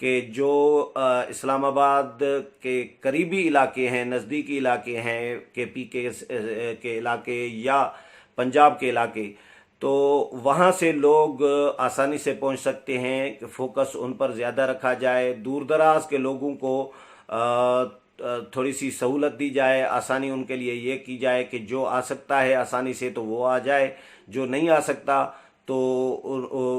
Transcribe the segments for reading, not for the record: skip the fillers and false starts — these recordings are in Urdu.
کہ جو اسلام آباد کے قریبی علاقے ہیں، نزدیکی علاقے ہیں، کے پی کے علاقے یا پنجاب کے علاقے، تو وہاں سے لوگ آسانی سے پہنچ سکتے ہیں کہ فوکس ان پر زیادہ رکھا جائے، دور دراز کے لوگوں کو تھوڑی سی سہولت دی جائے، آسانی ان کے لیے یہ کی جائے کہ جو آ سکتا ہے آسانی سے تو وہ آ جائے، جو نہیں آ سکتا تو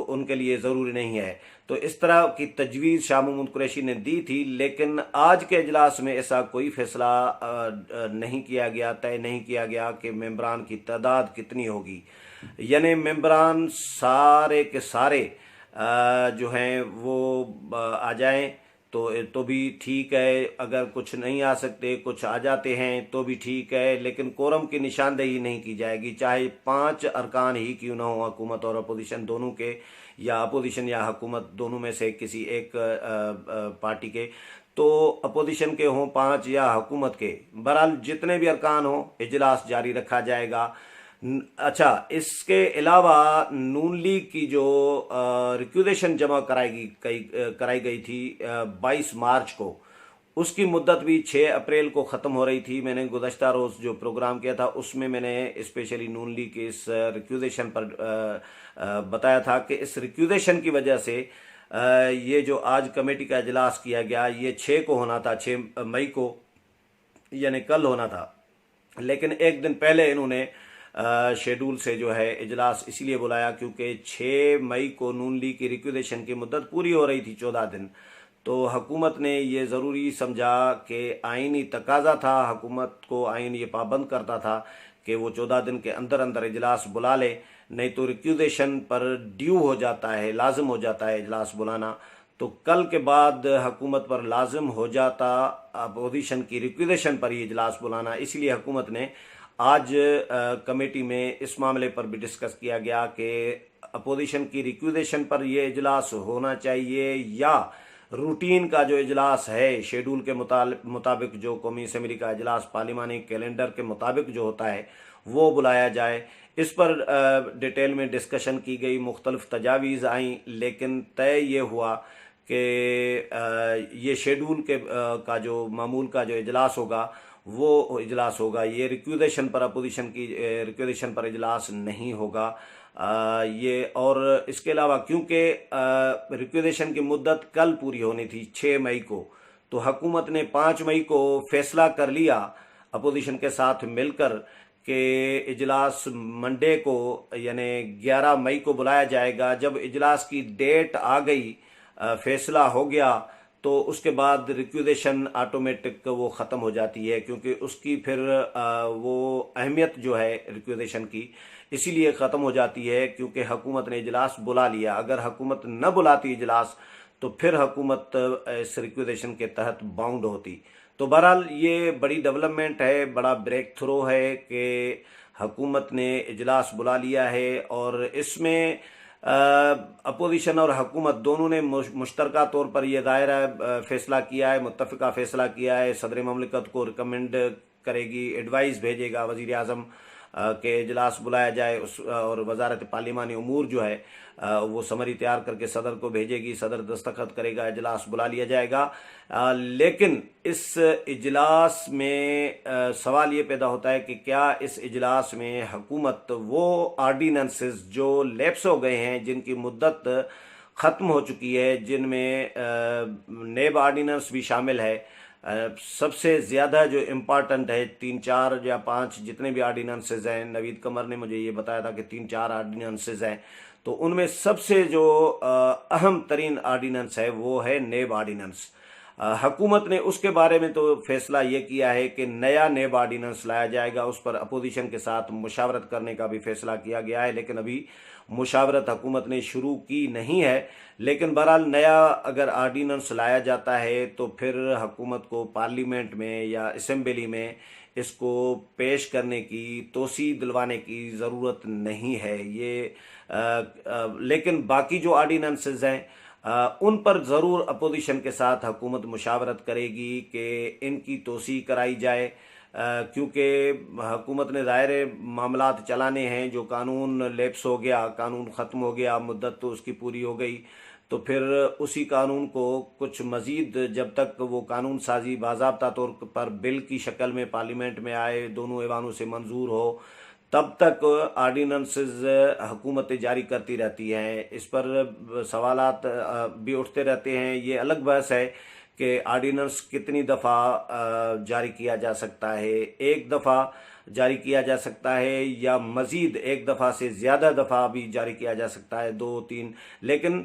ان کے لیے ضروری نہیں ہے۔ تو اس طرح کی تجویز شاہ محمود قریشی نے دی تھی، لیکن آج کے اجلاس میں ایسا کوئی فیصلہ نہیں کیا گیا، طے نہیں کیا گیا کہ ممبران کی تعداد کتنی ہوگی، یعنی ممبران سارے کے سارے جو ہیں وہ آ جائیں تو بھی ٹھیک ہے، اگر کچھ نہیں آ سکتے، کچھ آ جاتے ہیں تو بھی ٹھیک ہے، لیکن کورم کی نشاندہی نہیں کی جائے گی، چاہے 5 ارکان ہی کیوں نہ ہو، حکومت اور اپوزیشن دونوں کے، یا اپوزیشن یا حکومت دونوں میں سے کسی ایک پارٹی کے، تو اپوزیشن کے ہوں 5 یا حکومت کے، بہرحال جتنے بھی ارکان ہوں اجلاس جاری رکھا جائے گا۔ اچھا، اس کے علاوہ نون لیگ کی جو ریکویزیشن جمع کرائی گئی تھی 22 مارچ کو، اس کی مدت بھی 6 اپریل کو ختم ہو رہی تھی۔ میں نے گزشتہ روز جو پروگرام کیا تھا اس میں نے اسپیشلی نون لیگ کے اس ریکویزیشن پر بتایا تھا کہ اس ریکویزیشن کی وجہ سے یہ جو آج کمیٹی کا اجلاس کیا گیا یہ 6 کو ہونا تھا، 6 مئی کو، یعنی کل ہونا تھا، لیکن ایک دن پہلے انہوں نے شیڈول سے جو ہے اجلاس اسی لیے بلایا کیونکہ 6 مئی کو نون لیگ کی ریکویزیشن کی مدت پوری ہو رہی تھی 14 دن، تو حکومت نے یہ ضروری سمجھا کہ آئینی تقاضا تھا، حکومت کو آئین یہ پابند کرتا تھا کہ وہ 14 دن کے اندر اندر اجلاس بلا لے، نہیں تو ریکویزیشن پر ڈیو ہو جاتا ہے، لازم ہو جاتا ہے اجلاس بلانا، تو کل کے بعد حکومت پر لازم ہو جاتا اپوزیشن کی ریکویزیشن پر یہ اجلاس بلانا، اس لیے حکومت نے آج کمیٹی میں اس معاملے پر بھی ڈسکس کیا گیا کہ اپوزیشن کی ریکویزیشن پر یہ اجلاس ہونا چاہیے یا روٹین کا جو اجلاس ہے شیڈول کے مطابق، جو قومی اسمبلی کا اجلاس پارلیمانی کیلنڈر کے مطابق جو ہوتا ہے وہ بلایا جائے۔ اس پر ڈیٹیل میں ڈسکشن کی گئی، مختلف تجاویز آئیں، لیکن طے یہ ہوا کہ یہ شیڈول کا جو معمول کا جو اجلاس ہوگا وہ اجلاس ہوگا، یہ ریکویزیشن پر، اپوزیشن کی ریکویزیشن پر اجلاس نہیں ہوگا۔ یہ اور اس کے علاوہ کیونکہ ریکویزیشن کی مدت کل پوری ہونی تھی 6 مئی کو، تو حکومت نے 5 مئی کو فیصلہ کر لیا اپوزیشن کے ساتھ مل کر کہ اجلاس منڈے کو یعنی 11 مئی کو بلایا جائے گا۔ جب اجلاس کی ڈیٹ آ گئی، فیصلہ ہو گیا، تو اس کے بعد ریکویزیشن آٹومیٹک وہ ختم ہو جاتی ہے، کیونکہ اس کی پھر وہ اہمیت جو ہے ریکویزیشن کی اسی لیے ختم ہو جاتی ہے کیونکہ حکومت نے اجلاس بلا لیا۔ اگر حکومت نہ بلاتی اجلاس تو پھر حکومت اس ریکویزیشن کے تحت باؤنڈ ہوتی۔ تو بہرحال یہ بڑی ڈیولپمنٹ ہے، بڑا بریک تھرو ہے کہ حکومت نے اجلاس بلا لیا ہے، اور اس میں اپوزیشن اور حکومت دونوں نے مشترکہ طور پر یہ دائرہ فیصلہ کیا ہے، متفقہ فیصلہ کیا ہے۔ صدر مملکت کو ریکمنڈ کرے گی، ایڈوائز بھیجے گا وزیر اعظم کہ اجلاس بلایا جائے، اور وزارت پارلیمانی امور جو ہے وہ سمری تیار کر کے صدر کو بھیجے گی، صدر دستخط کرے گا، اجلاس بلا لیا جائے گا۔ لیکن اس اجلاس میں سوال یہ پیدا ہوتا ہے کہ کیا اس اجلاس میں حکومت وہ آرڈیننسز جو لیپس ہو گئے ہیں، جن کی مدت ختم ہو چکی ہے، جن میں نیب آرڈیننس بھی شامل ہے، سب سے زیادہ جو امپارٹنٹ ہے 3 4 یا 5 جتنے بھی آرڈیننسز ہیں، نوید قمر نے مجھے یہ بتایا تھا کہ 3 4 آرڈیننسز ہیں، تو ان میں سب سے جو اہم ترین آرڈیننس ہے وہ ہے نیب آرڈیننس۔ حکومت نے اس کے بارے میں تو فیصلہ یہ کیا ہے کہ نیا نیب آرڈیننس لایا جائے گا، اس پر اپوزیشن کے ساتھ مشاورت کرنے کا بھی فیصلہ کیا گیا ہے، لیکن ابھی مشاورت حکومت نے شروع کی نہیں ہے۔ لیکن بہرحال نیا اگر آرڈیننس لایا جاتا ہے تو پھر حکومت کو پارلیمنٹ میں یا اسمبلی میں اس کو پیش کرنے کی، توسیع دلوانے کی ضرورت نہیں ہے۔ لیکن باقی جو آرڈیننسز ہیں ان پر ضرور اپوزیشن کے ساتھ حکومت مشاورت کرے گی کہ ان کی توسیع کرائی جائے، کیونکہ حکومت نے ظاہر معاملات چلانے ہیں۔ جو قانون لیپس ہو گیا، قانون ختم ہو گیا، مدت تو اس کی پوری ہو گئی، تو پھر اسی قانون کو کچھ مزید جب تک وہ قانون سازی باضابطہ طور پر بل کی شکل میں پارلیمنٹ میں آئے، دونوں ایوانوں سے منظور ہو، تب تک آرڈیننسز حکومتیں جاری کرتی رہتی ہیں۔ اس پر سوالات بھی اٹھتے رہتے ہیں۔ یہ الگ بحث ہے کہ آرڈیننس کتنی دفعہ جاری کیا جا سکتا ہے، ایک دفعہ جاری کیا جا سکتا ہے یا مزید ایک دفعہ سے زیادہ دفعہ بھی جاری کیا جا سکتا ہے، 2 3۔ لیکن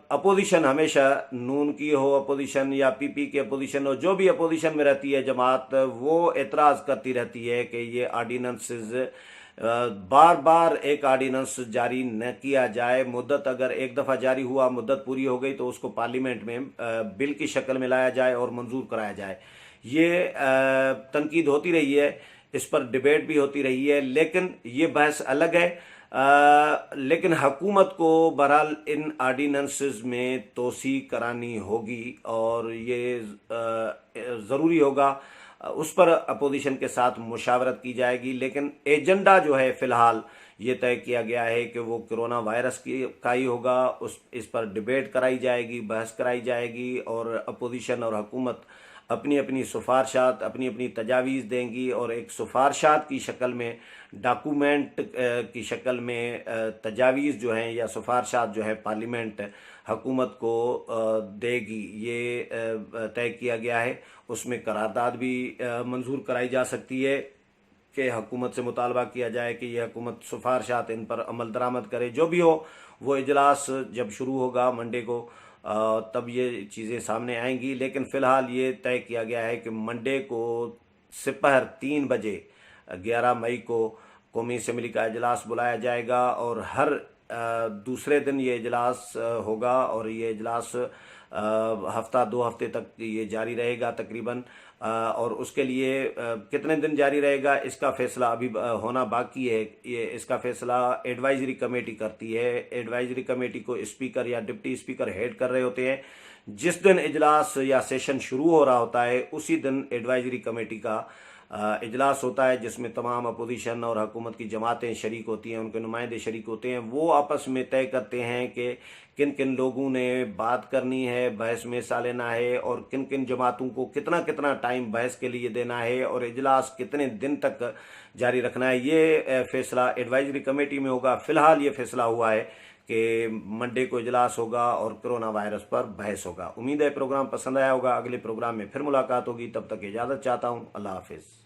اپوزیشن ہمیشہ نون کی ہو اپوزیشن یا پی پی کی اپوزیشن ہو، جو بھی اپوزیشن میں رہتی ہے جماعت، وہ اعتراض کرتی رہتی ہے کہ یہ آرڈیننسز بار بار ایک آرڈیننس جاری نہ کیا جائے۔ مدت اگر ایک دفعہ جاری ہوا، مدت پوری ہو گئی تو اس کو پارلیمنٹ میں بل کی شکل میں لایا جائے اور منظور کرایا جائے۔ یہ تنقید ہوتی رہی ہے، اس پر ڈیبیٹ بھی ہوتی رہی ہے، لیکن یہ بحث الگ ہے۔ لیکن حکومت کو بہرحال ان آرڈیننسز میں توسیع کرانی ہوگی اور یہ ضروری ہوگا، اس پر اپوزیشن کے ساتھ مشاورت کی جائے گی۔ لیکن ایجنڈا جو ہے فی الحال یہ طے کیا گیا ہے کہ وہ کرونا وائرس کا ہی ہوگا، اس پر ڈیبیٹ کرائی جائے گی، بحث کرائی جائے گی، اور اپوزیشن اور حکومت اپنی اپنی سفارشات، اپنی اپنی تجاویز دیں گی، اور ایک سفارشات کی شکل میں، ڈاکومنٹ کی شکل میں تجاویز جو ہیں یا سفارشات جو ہے پارلیمنٹ حکومت کو دے گی۔ یہ طے کیا گیا ہے۔ اس میں قرارداد بھی منظور کرائی جا سکتی ہے کہ حکومت سے مطالبہ کیا جائے کہ یہ حکومت سفارشات ان پر عمل درآمد کرے۔ جو بھی ہو، وہ اجلاس جب شروع ہوگا منڈے کو تب یہ چیزیں سامنے آئیں گی۔ لیکن فی الحال یہ طے کیا گیا ہے کہ منڈے کو سپہر 3 بجے 11 مئی کو قومی اسمبلی کا اجلاس بلایا جائے گا، اور ہر دوسرے دن یہ اجلاس ہوگا، اور یہ اجلاس ہفتہ 2 ہفتے تک یہ جاری رہے گا تقریباً۔ اور اس کے لیے کتنے دن جاری رہے گا اس کا فیصلہ ابھی ہونا باقی ہے۔ اس کا فیصلہ ایڈوائزری کمیٹی کرتی ہے۔ ایڈوائزری کمیٹی کو اسپیکر یا ڈپٹی اسپیکر ہیڈ کر رہے ہوتے ہیں۔ جس دن اجلاس یا سیشن شروع ہو رہا ہوتا ہے اسی دن ایڈوائزری کمیٹی کا اجلاس ہوتا ہے، جس میں تمام اپوزیشن اور حکومت کی جماعتیں شریک ہوتی ہیں، ان کے نمائندے شریک ہوتے ہیں۔ وہ آپس میں طے کرتے ہیں کہ کن کن لوگوں نے بات کرنی ہے، بحث میں حصہ لینا ہے، اور کن کن جماعتوں کو کتنا کتنا ٹائم بحث کے لیے دینا ہے، اور اجلاس کتنے دن تک جاری رکھنا ہے۔ یہ فیصلہ ایڈوائزری کمیٹی میں ہوگا۔ فی الحال یہ فیصلہ ہوا ہے کہ منڈے کو اجلاس ہوگا اور کرونا وائرس پر بحث ہوگا۔ امید ہے پروگرام پسند آیا ہوگا۔ اگلے پروگرام میں پھر ملاقات ہوگی، تب تک اجازت چاہتا ہوں۔ اللہ حافظ۔